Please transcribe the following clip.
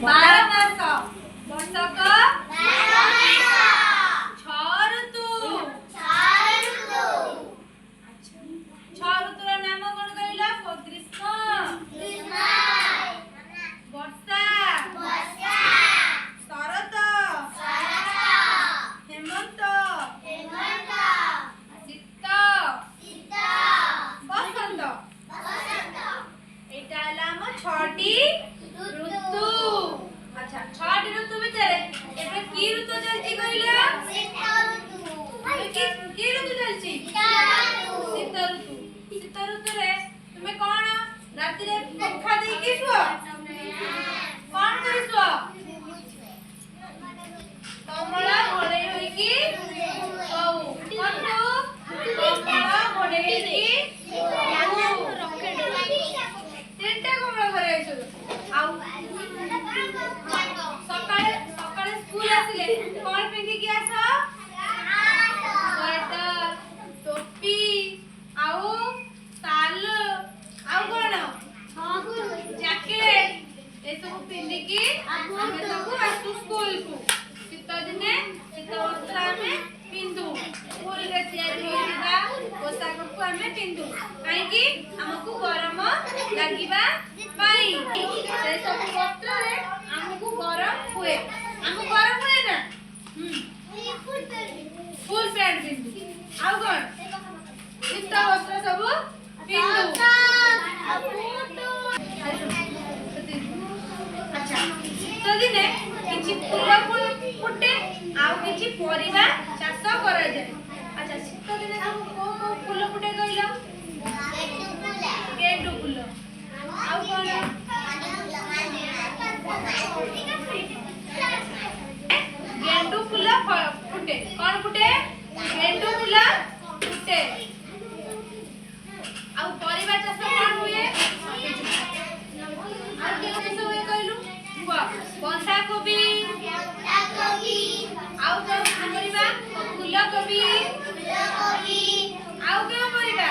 12 ମାସ ବର୍ଷକ 6 ଋତୁ। 6 ଋତୁର ନାମ କଣ କହିଲ? ଗ୍ରୀଷ୍ମ, ବର୍ଷା, ଶରତ, ହେମନ୍ତ, ଶୀତ, ବସନ୍ତ। ଏଇଟା ହେଲା ଆମ 6ଟି ଋତୁ। ଆଚ୍ଛା, 6ଟି ଋତୁ ଭିତରେ ଏବେ କି ଋତୁ ଚାଲିଛି କହିଲ? କି ଋତୁ ଚାଲିଛି? ଶୀତ ଋତୁ। ଶୀତ ଋତୁରେ ତୁମେ କଣ ରାତିରେ ପଙ୍ଖା ଦେଇକି ଶୁଅ? କଣ କରି ଶୁଅ? କମଳ ଘୋଡେଇ ହୋଇକି ଶୋଉ। କମଳ ଘୋଡେଇ ହେଇକି 3ଟା କମଳ ଘୋଡେଇ ଶୋଉ। ଆଉ ସକାଳେ ସ୍କୁଲ ଆସିଲେ କଣ ପିନ୍ଧିକି ଆସ? ସ୍ୱେଟର, ଟୋପି, ଆଉ ଶାଲ, ଆଉ କଣ ଜ୍ୟାକେଟ ଏସବୁ ପିନ୍ଧିକି ଆମେ ସବୁ ଆସୁ ସ୍କୁଲକୁ। ଶୀତ ଦିନେ ଶୀତ ବସ୍ତ୍ର ଆମେ ପିନ୍ଧୁ। ସ୍କୁଲରେ ତିଆରି ହୋଇଥିବା ପୋଷାକକୁ ଆମେ ପିନ୍ଧୁ। କାହିଁକି? ଆମକୁ ଗରମ ଲାଗିବା ପାଇଁ। ସେ ସବୁ ବସ୍ତ୍ରରେ ଆମକୁ ଗରମ ହୁଏ। ଆମକୁ ଗରମ ହୁଏ ନା? ଫୁଲ ପ୍ୟାଣ୍ଟ ପିନ୍ଧୁ। ଆଉ କଣ ଶୀତ ବସ୍ତ୍ର ସବୁ ପିନ୍ଧୁ। ଆଚ୍ଛା, ଶୀତ ଦିନେ କିଛି ଫୁଲ ଫୁଟେ, ଆଉ କିଛି ପରିବା ଚାଷ କରାଯାଏ। ଆଚ୍ଛା, ଶୀତ ଦିନେ ସବୁ କୋଉ କୋଉ ଫୁଲ ଫୁଟେ କହିଲ? ଗେଣ୍ଡୁ ଫୁଲ, ଆଉ କଣ? ଗେଣ୍ଡୁ ଫୁଲ ଫୁଟେ। କଣ ଫୁଟେ? ଗେଣ୍ଡୁ ଫୁଲ ଫୁଟେ। ଆଉ ପରିବା ଚାଷ କଣ ହୁଏ? ଆଉ କେଉଁ ଚାଷ ହୁଏ କହିଲୁ? ବନ୍ଧାକୋବି, ଆଉ କେଉଁ ପରିବା? ଫୁଲକୋବି, ଆଉ କେଉଁ ପରିବା?